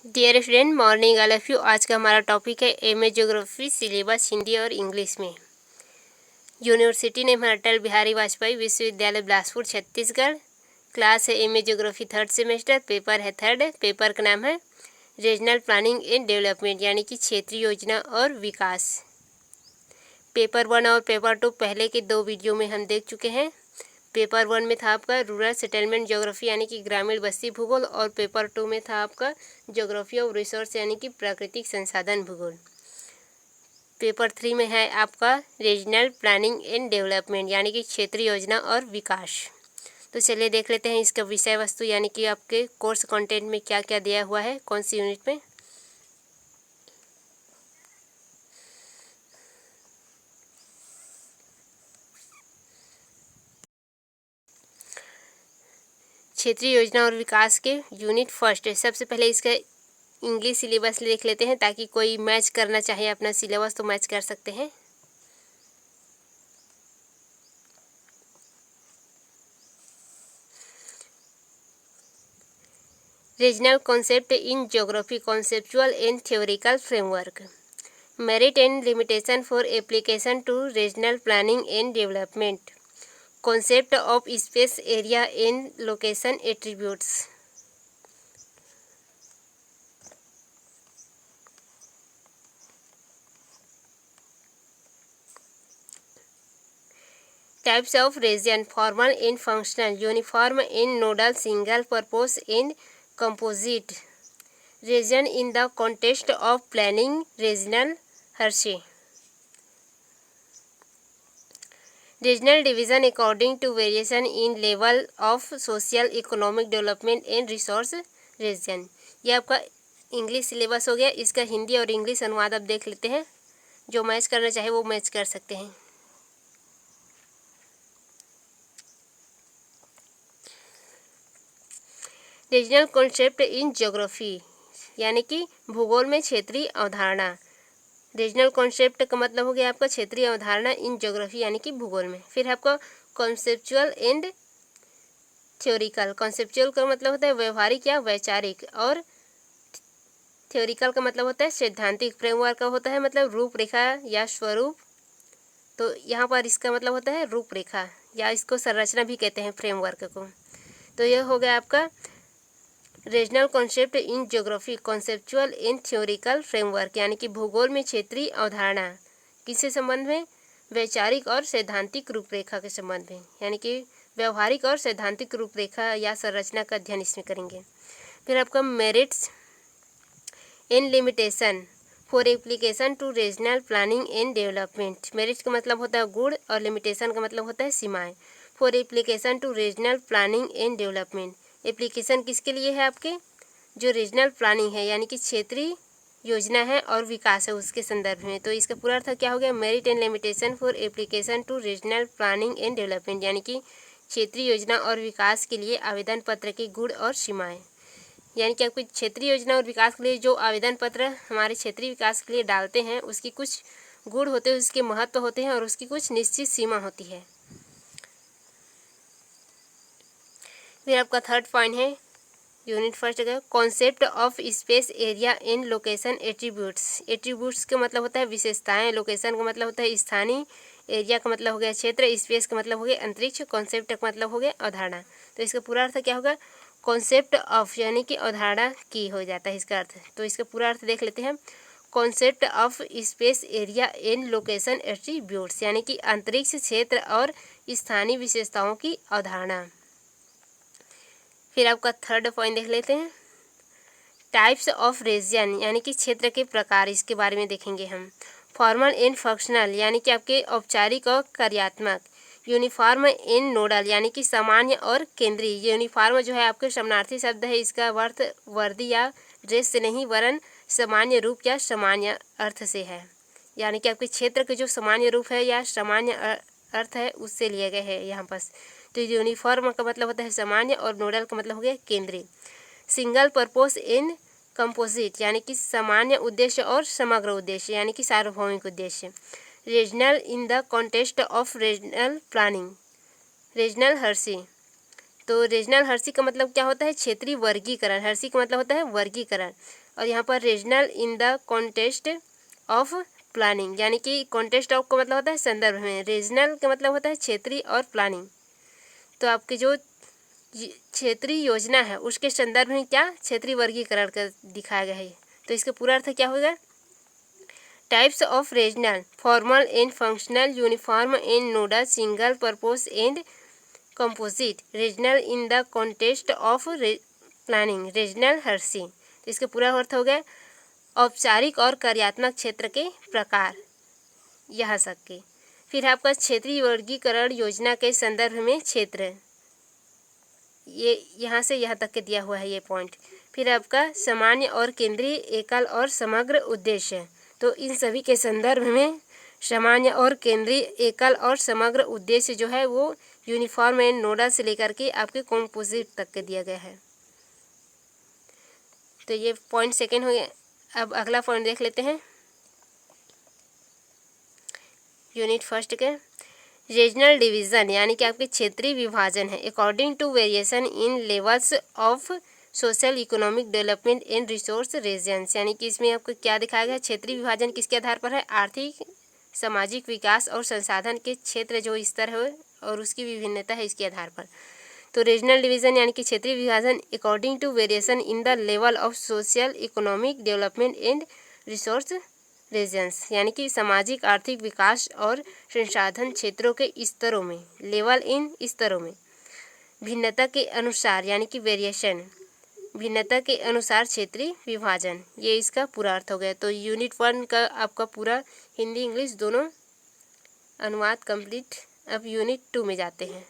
Dear student, morning all of you. आज का हमारा टॉपिक है एमए ज्योग्राफी सिलेबस हिंदी और इंग्लिश में। यूनिवर्सिटी नेम है अटल बिहारी वाजपेयी विश्वविद्यालय बिलासपुर छत्तीसगढ़। क्लास है MA geography third semester. Paper है थर्ड। पेपर का नाम है रीजनल प्लानिंग एंड डेवलपमेंट यानी कि क्षेत्रीय योजना और विकास। पेपर 1 और पेपर 2 पहले के 2 वीडियो में हम देख चुके हैं। पेपर 1 में था आपका रूरल सेटलमेंट ज्योग्राफी यानी कि ग्रामीण बस्ती भूगोल, और पेपर 2 में था आपका ज्योग्राफी ऑफ रिसोर्स यानी कि प्राकृतिक संसाधन भूगोल। पेपर 3 में है आपका रीजनल प्लानिंग एंड डेवलपमेंट यानी कि क्षेत्रीय योजना और विकास। तो चलिए देख लेते हैं इसका विषय वस्तु यानी कि आपके कोर्स कंटेंट में क्या क्या दिया हुआ है, कौन सी यूनिट में। क्षेत्रीय योजना और विकास के यूनिट फर्स्ट। सबसे पहले इसका इंग्लिश सिलेबस लिख लेते हैं ताकि कोई मैच करना चाहे अपना सिलेबस तो मैच कर सकते हैं। Regional concept in geography, conceptual and theoretical framework, merit and limitation for application to regional planning and development, concept of space area and location attributes. Types of region, formal and functional, uniform and nodal, single purpose and composite. Region in the context of planning, regional hierarchy. Regional division according to variation in level of social economic development and resource region. ये आपका English syllabus हो गया। इसका हिंदी और English अनुवाद अब देख लेते हैं। जो मैच करना चाहे वो मैच कर सकते हैं। रीजनल कॉन्सेप्ट इन ज्योग्राफी यानी कि भूगोल में क्षेत्रीय अवधारणा। रीजनल कॉन्सेप्ट का मतलब हो गया आपका क्षेत्रीय अवधारणा इन ज्योग्राफी यानी कि भूगोल में। फिर आपका कॉन्सेप्चुअल एंड थ्योरिकल। कॉन्सेप्चुअल का मतलब होता है व्यवहारिक या वैचारिक, और थ्योरिकल का मतलब होता है सैद्धांतिक। फ्रेमवर्क का होता है मतलब रूपरेखा या स्वरूप। तो यहाँ पर इसका मतलब होता है रूपरेखा, या इसको संरचना भी कहते हैं फ्रेमवर्क को। तो यह हो गया आपका regional concept in geography, conceptual and theoretical framework यानी कि भूगोल में क्षेत्रीय अवधारणा। किससे संबंध में? वैचारिक और सैद्धांतिक रूपरेखा के संबंध में, यानी कि व्यवहारिक और सैद्धांतिक रूपरेखा या संरचना का अध्ययन इसमें करेंगे। फिर आपका merits and limitation for application to regional planning and development. Merits का मतलब होता है गुण और लिमिटेशन का मतलब होता है सीमाएं। For application to regional planning and development, application किसके लिए है? आपके जो रीजनल प्लानिंग है यानी कि क्षेत्रीय योजना है और विकास है उसके संदर्भ में। तो इसका पूरा अर्थ क्या हो गया? Merit and limitation for application to regional planning and development यानी कि क्षेत्रीय योजना और विकास के लिए आवेदन पत्र के गुण और सीमाएं। यानी कि आपकी क्षेत्रीय योजना और विकास के लिए जो आवेदन पत्र हमारे क्षेत्रीय विकास के लिए डालते हैं उसकी कुछ गुण होते हैं, उसके महत्व होते हैं और उसकी कुछ निश्चित सीमा होती है। फिर आपका थर्ड पॉइंट है यूनिट फर्स्ट का concept of space area and location attributes. Attributes का मतलब होता है विशेषताएं, लोकेशन का मतलब होता है स्थानीय, एरिया का मतलब हो गया क्षेत्र, स्पेस का मतलब हो गया अंतरिक्ष, कॉन्सेप्ट का मतलब हो गया अवधारणा। तो इसका पूरा अर्थ क्या होगा? कॉन्सेप्ट ऑफ यानी कि अवधारणा की हो जाता है इसका अर्थ। तो इसका पूरा अर्थ देख लेते हैं। Concept of space area and location attributes यानी कि अंतरिक्ष, क्षेत्र और स्थानीय विशेषताओं की अवधारणा। फिर आपका थर्ड पॉइंट देख लेते हैं टाइप्स ऑफ रीजन यानी कि क्षेत्र के प्रकार, इसके बारे में देखेंगे हम। फॉर्मल एंड फंक्शनल यानी कि आपके औपचारिक और कार्यात्मक। यूनिफॉर्म एंड नोडल यानी कि सामान्य और केंद्रीय। यूनिफॉर्म जो है आपके समानार्थी शब्द है, इसका अर्थ वर्दी या ड्रेस से नहीं वरन सामान्य रूप या सामान्य अर्थ से है। यानी कि आपके क्षेत्र के जो सामान्य रूप है या सामान्य अर्थ है उससे लिए गए हैं यहाँ पर। तो यूनिफॉर्म का मतलब होता है सामान्य और नोडल का मतलब हो गया केंद्रीय। सिंगल पर्पस इन कंपोजिट यानी कि सामान्य उद्देश्य और समग्र उद्देश्य यानी कि सार्वभौमिक उद्देश्य। Regional in the context of regional planning, regional Hershey. तो रीजनल हर्सी का मतलब क्या होता है? क्षेत्रीय वर्गीकरण। हर्सी का मतलब होता है वर्गीकरण। और यहाँ पर regional in the context of planning, यानी कि कॉन्टेक्स्ट ऑफ का मतलब होता है संदर्भ में, रीजनल का मतलब होता है क्षेत्रीय और प्लानिंग। तो आपकी जो क्षेत्रीय योजना है उसके संदर्भ में क्या क्षेत्रीय वर्गीकरण कर दिखाया गया है। तो इसका पूरा अर्थ क्या होगा, types of regional, formal and functional, uniform and nodal, single purpose and composite, regional in the context of planning, regional Hershey. तो इसका पूरा अर्थ हो गया औपचारिक और कार्यात्मक क्षेत्र के प्रकार, यहाँ तक के। फिर आपका क्षेत्रीय वर्गीकरण योजना के संदर्भ में क्षेत्र, ये यहाँ से यहाँ तक के दिया हुआ है ये पॉइंट। फिर आपका सामान्य और केंद्रीय, एकल और समग्र उद्देश्य, तो इन सभी के संदर्भ में सामान्य और केंद्रीय, एकल और समग्र उद्देश्य जो है वो यूनिफॉर्म एंड नोडल से लेकर के आपके कॉम्पोजिट तक के दिया गया है। तो ये पॉइंट सेकेंड हो गया। अब अगला पॉइंट देख लेते हैं यूनिट फर्स्ट के, रीजनल डिवीज़न, यानी कि आपके क्षेत्रीय विभाजन है according to variation in levels of social economic development and resource regions, यानी कि इसमें आपको क्या दिखाया गया, क्षेत्रीय विभाजन किसके आधार पर है, आर्थिक सामाजिक विकास और संसाधन के क्षेत्र जो स्तर है और उसकी विभिन्नता है इसके आधार पर। तो रीजनल डिवीज़न यानी कि क्षेत्रीय विभाजन according to variation in the level of social economic development and resource regions, यानी कि सामाजिक आर्थिक विकास और संसाधन क्षेत्रों के स्तरों में, लेवल इन स्तरों में भिन्नता के अनुसार, यानी कि वेरिएशन, भिन्नता के अनुसार क्षेत्रीय विभाजन, ये इसका पूरा अर्थ हो गया। तो यूनिट 1 का आपका पूरा हिंदी इंग्लिश दोनों अनुवाद कंप्लीट। अब यूनिट 2 में जाते हैं।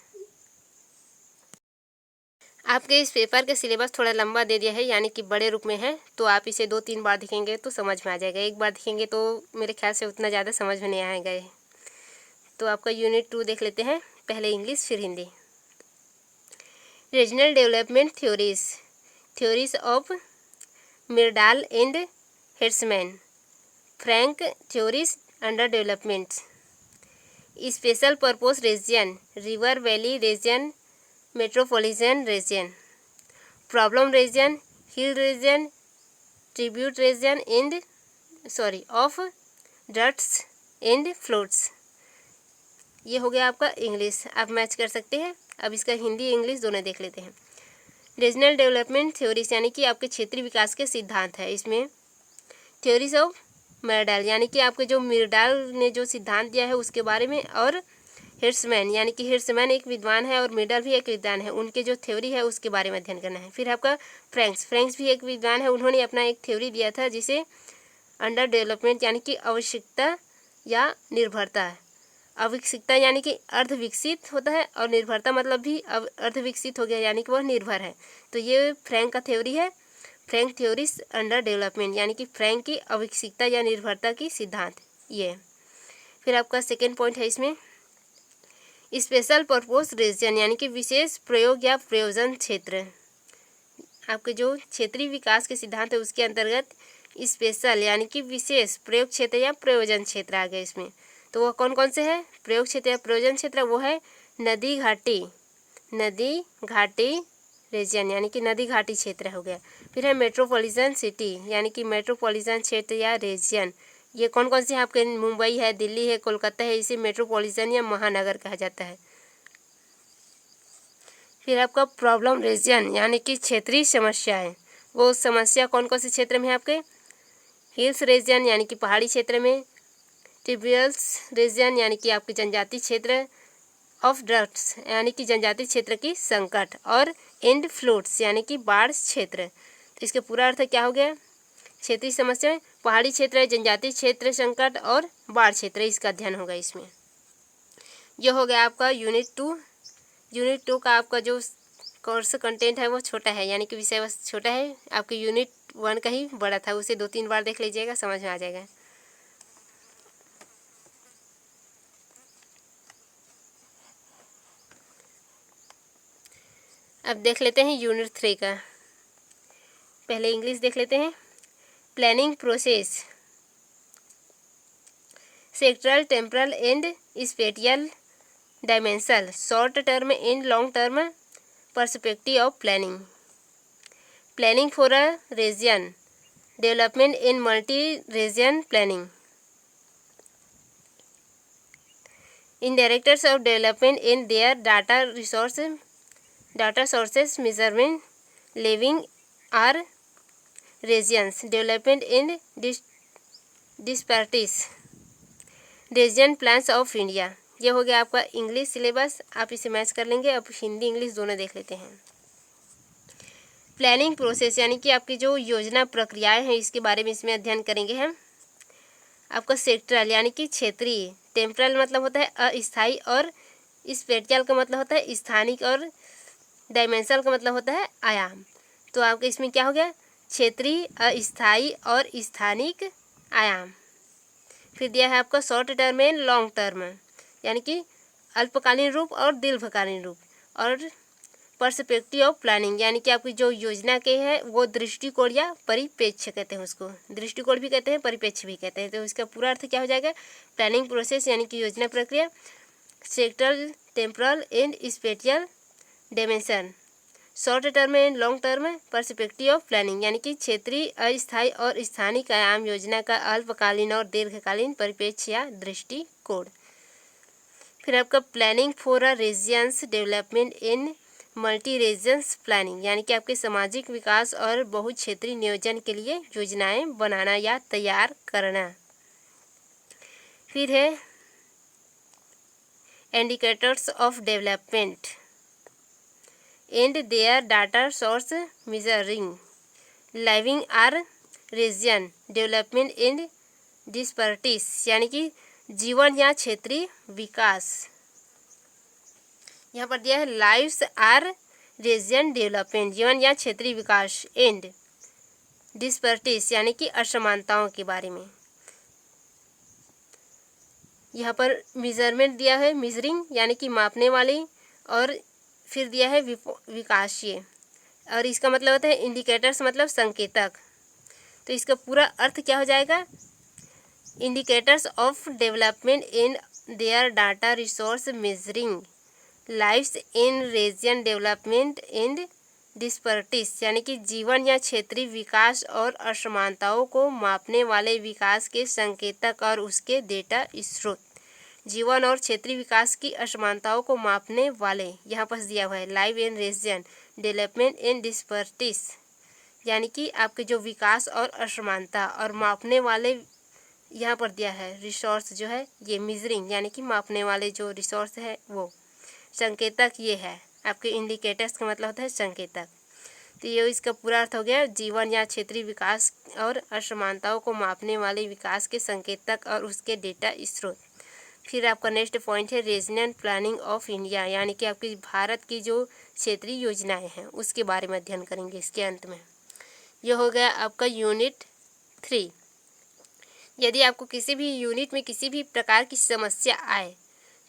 आपके इस पेपर का सिलेबस थोड़ा लंबा दे दिया है, यानी कि बड़े रूप में है, तो आप इसे 2-3 बार दिखेंगे तो समझ में आ जाएगा, एक बार दिखेंगे तो मेरे ख्याल से उतना ज़्यादा समझ में नहीं आएगा। तो आपका यूनिट 2 देख लेते हैं, पहले इंग्लिश फिर Hindi. Regional development theories, theories of Myrdal and Hirschman, Frank theories under development, special purpose region, river valley region, metropolitan region, problem region, hill region, tribute region and of droughts and floods. ये हो गया आपका English, आप match कर सकते हैं। अब इसका हिंदी इंग्लिश दोनों देख लेते हैं। रीजनल डेवलपमेंट थ्योरीज यानी कि आपके क्षेत्रीय विकास के सिद्धांत है। इसमें थ्योरीज ऑफ मिरडाल यानी कि आपके जो मिरडाल ने जो सिद्धांत दिया है उसके बारे में, और हिर्समैन यानी कि हिर्समैन एक विद्वान है और मिरडाल भी एक विद्वान है, उनके जो थ्योरी है उसके बारे में अध्ययन करना है। फिर आपका फ्रैंक्स भी एक विद्वान है, उन्होंने अपना एक थ्योरी दिया था जिसे अंडर डेवलपमेंट यानी कि आवश्यकता या निर्भरता है। अविकसितता यानी कि अर्धविकसित होता है और निर्भरता मतलब भी अब अर्धविकसित हो गया यानी कि वह निर्भर है। तो ये फ्रैंक का थ्योरी है, फ्रैंक थ्योरीज अंडर डेवलपमेंट यानी कि फ्रैंक की अविकसितता या निर्भरता की सिद्धांत ये। फिर आपका सेकेंड पॉइंट है इसमें स्पेशल पर्पस रीजन यानी कि विशेष प्रयोग या प्रयोजन क्षेत्र। आपके जो क्षेत्रीय विकास के सिद्धांत है उसके अंतर्गत स्पेशल यानी कि विशेष प्रयोग क्षेत्र या प्रयोजन क्षेत्र आ गए इसमें। तो वह कौन कौन से हैं प्रयोग क्षेत्र या प्रयोजन क्षेत्र, वो है नदी घाटी रीजन यानी कि नदी घाटी क्षेत्र हो गया। फिर है मेट्रोपॉलिटन सिटी यानी कि मेट्रोपॉलिटन क्षेत्र या रीजन, ये कौन कौन से हैं आपके, मुंबई है, दिल्ली है, कोलकाता है, इसे मेट्रोपॉलिटन या महानगर कहा जाता है। फिर आपका प्रॉब्लम रीजन यानी कि क्षेत्रीय समस्याएं, वो समस्या कौन कौन से क्षेत्र में है आपके, हिल्स रीजन यानी कि पहाड़ी क्षेत्र में, ट्रिब्यूटल्स रीजन यानी कि आपके जनजातीय क्षेत्र, ऑफ ड्रट्स यानी कि जनजातीय क्षेत्र की संकट, और एंड फ्लोट्स यानी कि बाढ़ क्षेत्र। तो इसका पूरा अर्थ क्या हो गया, क्षेत्रीय समस्या पहाड़ी क्षेत्र, जनजातीय क्षेत्र संकट और बाढ़ क्षेत्र, इसका अध्ययन होगा इसमें। यह हो गया आपका यूनिट 2। यूनिट 2 का आपका जो कोर्स कंटेंट है वो छोटा है यानी कि विषय वस्तु छोटा है, आपके यूनिट 1 का ही बड़ा था, उसे 2-3 बार देख लीजिएगा, समझ में आ जाएगा। अब देख लेते हैं यूनिट 3 का, पहले इंग्लिश देख लेते हैं। Planning process, sectoral, temporal and spatial dimension, short term and long term perspective of planning, planning for a region, development in multi region planning. In directors of development in their data sources measurement living are regions development in disparities region plans of India. ये हो गया आपका English syllabus, आप इसे match कर लेंगे। अब Hindi English दोनों देख लेते हैं। प्लानिंग प्रोसेस यानी कि आपकी जो योजना प्रक्रियाएं हैं इसके बारे में इसमें अध्ययन करेंगे हम। आपका सेक्टरल यानी कि क्षेत्रीय, टेम्परल मतलब होता है अस्थायी, और स्पेटियल का मतलब होता है स्थानिक, और डायमेंशनल का मतलब होता है आयाम। तो आपका इसमें क्या हो गया, क्षेत्रीय, अस्थायी और स्थानिक आयाम। फिर दिया है आपका short term and long term यानी कि अल्पकालीन रूप और दीर्घकालीन रूप, और पर्सपेक्टिव ऑफ प्लानिंग यानी कि आपकी जो योजना के है वो दृष्टिकोण या परिप्रेक्ष्य कहते हैं, उसको दृष्टिकोण भी कहते हैं, परिप्रेक्ष्य भी कहते हैं। तो इसका पूरा अर्थ क्या हो जाएगा, प्लानिंग प्रोसेस यानी कि योजना प्रक्रिया, sectoral, temporal and spatial dimension, short term and long term perspective of planning यानी कि क्षेत्रीय, अस्थायी और स्थानिक आयाम योजना का अल्पकालीन और दीर्घकालीन परिप्रेक्ष्य या दृष्टिकोण। फिर आपका planning for a regions development in multi regions planning यानी कि आपके सामाजिक विकास और बहुक्षेत्रीय नियोजन के लिए योजनाएं बनाना या तैयार करना। फिर है indicators of development and their data source measuring living are region development and disparities यानी कि जीवन या क्षेत्रीय विकास। यहाँ पर दिया है लाइव्स आर रीजन डेवलपमेंट, जीवन या क्षेत्रीय विकास, एंड डिस्पैरिटीज यानी कि असमानताओं के बारे में। यहाँ पर मेजरमेंट दिया है, मेजरिंग यानी कि मापने वाली, और फिर दिया है विकासीय, और इसका मतलब होता है इंडिकेटर्स मतलब संकेतक। तो इसका पूरा अर्थ क्या हो जाएगा, indicators of development in their data resource measuring lives in reason development and disparities यानी कि जीवन या क्षेत्रीय विकास और असमानताओं को मापने वाले विकास के संकेतक और उसके डेटा स्रोत। जीवन और क्षेत्रीय विकास की असमानताओं को मापने वाले, यहाँ पर दिया हुआ है live in reason development and disparities यानी कि आपके जो विकास और असमानता और मापने वाले, यहाँ पर दिया है रिसोर्स जो है ये मेजरिंग यानी कि मापने वाले जो रिसोर्स है वो, संकेतक ये है आपके इंडिकेटर्स का मतलब होता है संकेतक। तो ये इसका पूरा अर्थ हो गया, जीवन या क्षेत्रीय विकास और असमानताओं को मापने वाले विकास के संकेतक और उसके डेटा स्रोत। फिर आपका नेक्स्ट पॉइंट है रीजनल प्लानिंग ऑफ इंडिया यानी कि आपकी भारत की जो क्षेत्रीय योजनाएं हैं उसके बारे में अध्ययन करेंगे इसके अंत में। यह हो गया आपका यूनिट 3। यदि आपको किसी भी यूनिट में किसी भी प्रकार की समस्या आए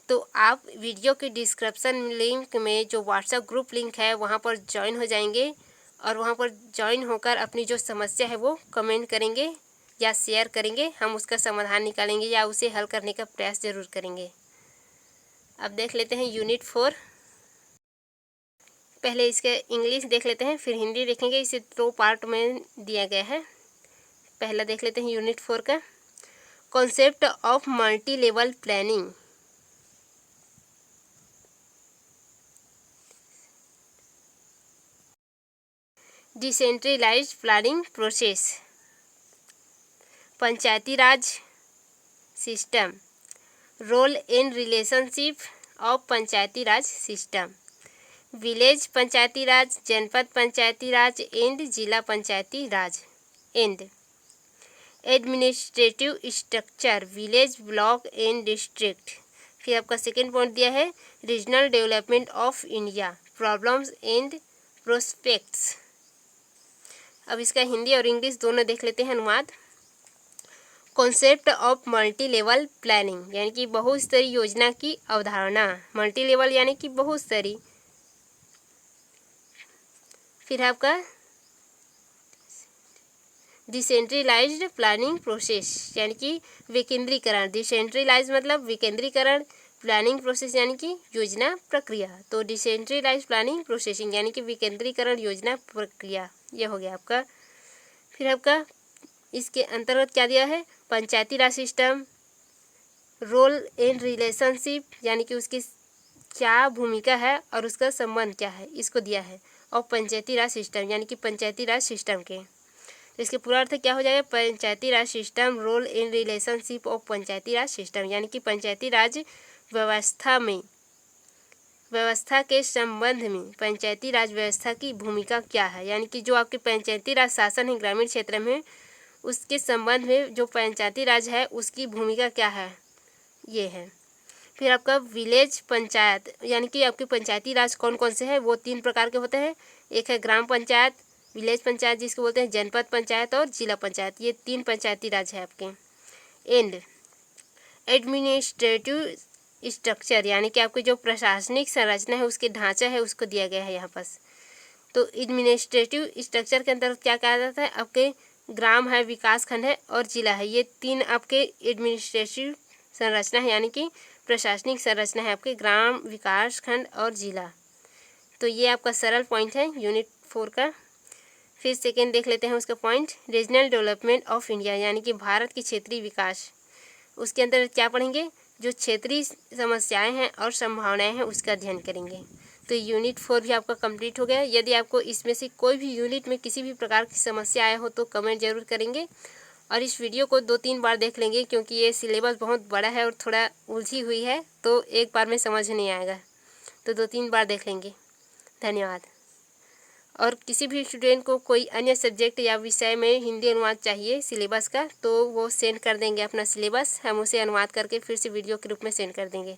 तो आप वीडियो के डिस्क्रिप्शन लिंक में जो व्हाट्सएप ग्रुप लिंक है वहाँ पर ज्वाइन हो जाएंगे, और वहाँ पर ज्वाइन होकर अपनी जो समस्या है वो कमेंट करेंगे या शेयर करेंगे, हम उसका समाधान निकालेंगे या उसे हल करने का प्रयास ज़रूर करेंगे। अब देख लेते हैं यूनिट 4। पहले इसके इंग्लिश देख लेते हैं फिर हिंदी देखेंगे, इसे 2 पार्ट में दिया गया है। पहला देख लेते हैं यूनिट 4 का, concept of multi level planning. Decentralised planning process, panchayati raj system, role and relationship of panchayati raj system, village panchayati raj, janpad panchayati raj and zila panchayati raj, and administrative structure, village, block and district. फिर आपका सेकेंड पॉइंट दिया है regional development of India, problems and prospects. अब इसका हिंदी और English दोनों देख लेते हैं अनुवाद। Concept of multi level planning यानी कि बहुस्तरीय योजना की अवधारणा, मल्टी लेवल यानी कि बहुस्तरीय। फिर आपका डिसेंट्रलाइज्ड प्लानिंग प्रोसेस यानी कि विकेंद्रीकरण, डिसेंट्रलाइज मतलब विकेंद्रीकरण, प्लानिंग प्रोसेस यानी कि योजना प्रक्रिया। तो डिसेंट्रलाइज्ड प्लानिंग प्रोसेसिंग यानी कि विकेंद्रीकरण योजना प्रक्रिया, यह हो गया आपका। फिर आपका इसके अंतर्गत क्या दिया है, पंचायती raj system, role in relationship यानी कि उसकी क्या भूमिका है और उसका संबंध क्या है, इसको दिया है। और पंचायती राज सिस्टम यानी कि पंचायती राज सिस्टम के, तो इसके पूरा अर्थ क्या हो जाएगा, panchayati raj system, role in relationship of panchayati raj system यानी कि पंचायती राज व्यवस्था के संबंध में पंचायती राज व्यवस्था की भूमिका क्या है, यानी कि जो आपके पंचायती राज शासन है ग्रामीण क्षेत्र में, उसके संबंध में जो पंचायती राज है उसकी भूमिका क्या है, ये है। फिर आपका विलेज पंचायत यानी कि आपके पंचायती राज कौन कौन से हैं, वो 3 प्रकार के होते हैं। एक है ग्राम पंचायत, विलेज पंचायत जिसको बोलते हैं, जनपद पंचायत और जिला पंचायत, ये 3 पंचायती राज है आपके। एंड एडमिनिस्ट्रेटिव स्ट्रक्चर यानी कि आपकी जो प्रशासनिक संरचना है उसके ढांचा है उसको दिया गया है यहाँ पास। तो एडमिनिस्ट्रेटिव स्ट्रक्चर के अंतर्गत क्या कहा जाता है, आपके ग्राम है, विकास खंड है और जिला है, ये 3 आपके एडमिनिस्ट्रेटिव संरचना है यानी कि प्रशासनिक संरचना है आपके ग्राम, विकास खंड और जिला। तो ये आपका सरल पॉइंट है यूनिट 4 का। फिर सेकेंड देख लेते हैं उसका point, regional development of India यानी कि भारत की क्षेत्रीय विकास। उसके अंदर क्या पढ़ेंगे, जो क्षेत्रीय समस्याएं हैं और संभावनाएं हैं उसका अध्ययन करेंगे। तो यूनिट 4 भी आपका कंप्लीट हो गया। यदि आपको इसमें से कोई भी यूनिट में किसी भी प्रकार की समस्या आया हो तो कमेंट जरूर करेंगे और इस वीडियो को 2-3 बार देख लेंगे क्योंकि ये सिलेबस बहुत बड़ा है और थोड़ा उलझी हुई है, तो एक बार में समझ नहीं आएगा, तो 2-3 बार देख लेंगे। धन्यवाद। और किसी भी स्टूडेंट को कोई अन्य सब्जेक्ट या विषय में हिंदी अनुवाद चाहिए सिलेबस का, तो वो सेंड कर देंगे अपना सिलेबस, हम उसे अनुवाद करके फिर से वीडियो के रूप में सेंड कर देंगे।